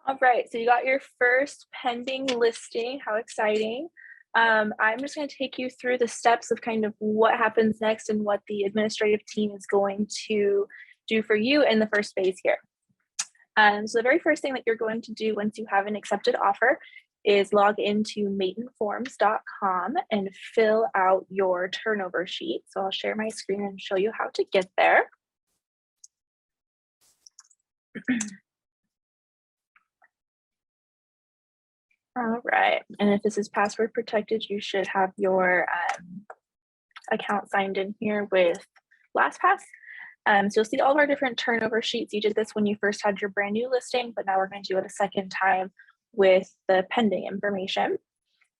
All right, so you got your first pending listing. How exciting. I'm just going to take you through the steps of kind of what happens next and what the administrative team is going to do for you in the first phase here. So the very first thing that you're going to do once you have an accepted offer is log into maitonforms.com and fill out your turnover sheet. So I'll share my screen and show you how to get there. All right, and if this is password protected, you should have your account signed in here with LastPass. So you'll see all of our different turnover sheets. You did this when you first had your brand new listing, but now we're going to do it a second time with the pending information.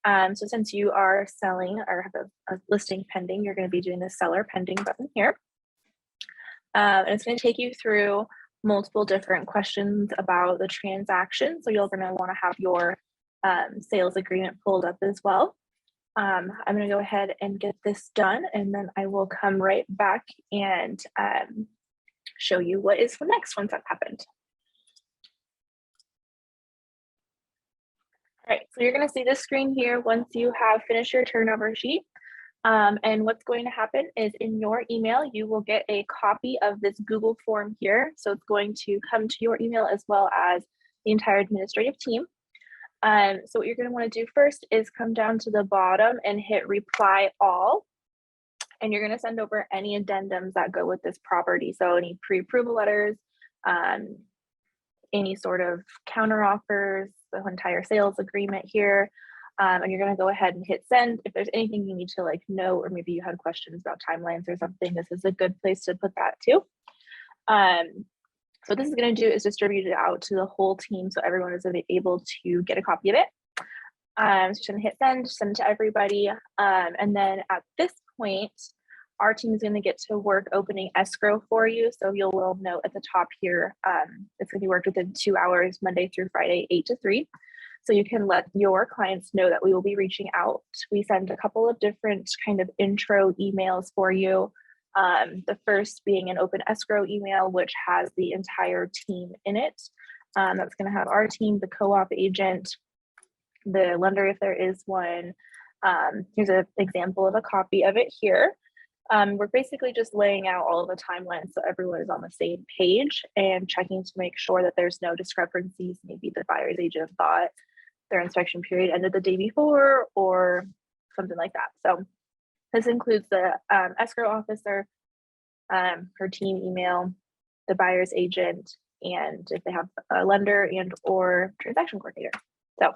So since you are selling or have a listing pending, you're going to be doing the seller pending button here. And it's going to take you through multiple different questions about the transaction. So you're going to want to have your sales agreement pulled up as well. I'm going to go ahead and get this done, and then I will come right back and show you what is next once that's happened. All right, so you're going to see this screen here once you have finished your turnover sheet. And what's going to happen is in your email, you will get a copy of this Google form here. So it's going to come to your email as well as the entire administrative team. So what you're going to want to do first is come down to the bottom and hit reply all. And you're going to send over any addendums that go with this property. So any pre-approval letters, any sort of counter offers, the entire sales agreement here. And you're going to go ahead and hit send. If there's anything you need to know, or maybe you had questions about timelines or something, this is a good place to put that too. So what this is going to do is distribute it out to the whole team so everyone is able to get a copy of it. So just going to hit send to everybody. And then at this point, our team is going to get to work opening escrow for you. So you'll note at the top here, it's going to be worked within 2 hours, Monday through Friday, 8 to 3. So you can let your clients know that we will be reaching out. We send a couple of different kind of intro emails for you. The first being an open escrow email, which has the entire team in it. That's going to have our team, the co-op agent, the lender if there is one. Here's an example of a copy of it here. We're basically just laying out all of the timelines so everyone is on the same page and checking to make sure that there's no discrepancies. Maybe the buyer's agent thought their inspection period ended the day before or something like that. So this includes the escrow officer, her team email, the buyer's agent, and if they have a lender and or transaction coordinator. So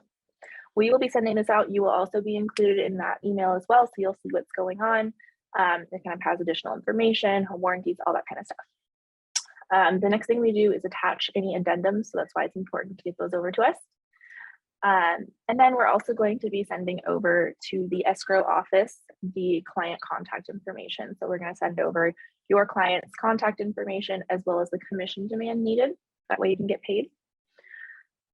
we will be sending this out. You will also be included in that email as well. So you'll see what's going on. It kind of has additional information, home warranties, all that kind of stuff. The next thing we do is attach any addendums. So that's why it's important to get those over to us. And then we're also going to be sending over to the escrow office the client contact information. So we're going to send over your client's contact information as well as the commission demand needed. That way you can get paid.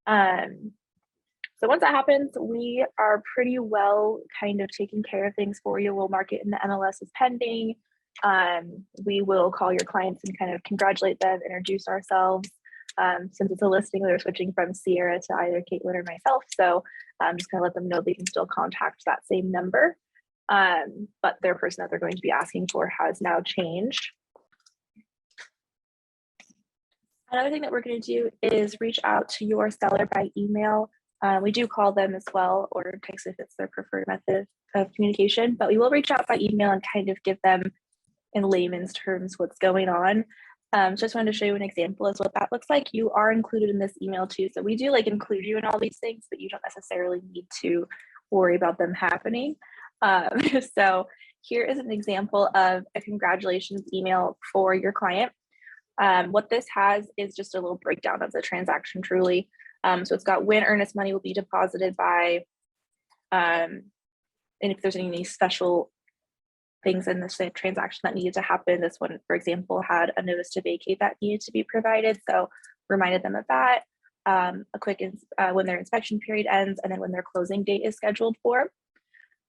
So once that happens, we are pretty well kind of taking care of things for you. We'll mark it in the MLS as pending. We will call your clients and kind of congratulate them, introduce ourselves. Since it's a listing, they're switching from Sierra to either Caitlin or myself. So I'm just going to let them know they can still contact that same number. But their person that they're going to be asking for has now changed. Another thing that we're going to do is reach out to your seller by email. We do call them as well, or text if it's their preferred method of communication, but we will reach out by email and kind of give them in layman's terms what's going on. Just wanted to show you an example of what that looks like. You are included in this email too. So we do include you in all these things, but you don't necessarily need to worry about them happening. So here is an example of a congratulations email for your client. What this has is just a little breakdown of the transaction truly. So it's got when earnest money will be deposited by, and if there's any special things in this transaction that needed to happen. This one, for example, had a notice to vacate that needed to be provided. So reminded them of that, a quick when their inspection period ends, and then when their closing date is scheduled for.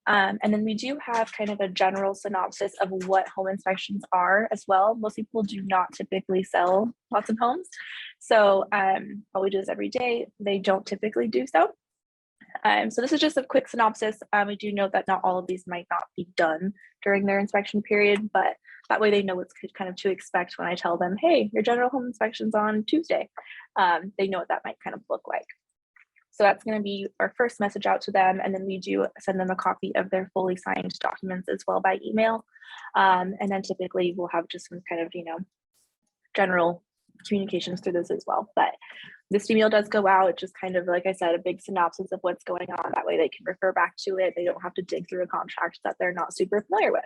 And then we do have kind of a general synopsis of what home inspections are as well. Most people do not typically sell lots of homes. So what we do this every day. They don't typically do so. So this is just a quick synopsis. We do note that not all of these might not be done during their inspection period, but that way they know what's kind of to expect when I tell them, hey, your general home inspection's on Tuesday. They know what that might kind of look like. So that's going to be our first message out to them. And then we do send them a copy of their fully signed documents as well by email. And then typically we'll have just some kind of, general communications through this as well. But this email does go out, just kind of, like I said, a big synopsis of what's going on. That way they can refer back to it. They don't have to dig through a contract that they're not super familiar with.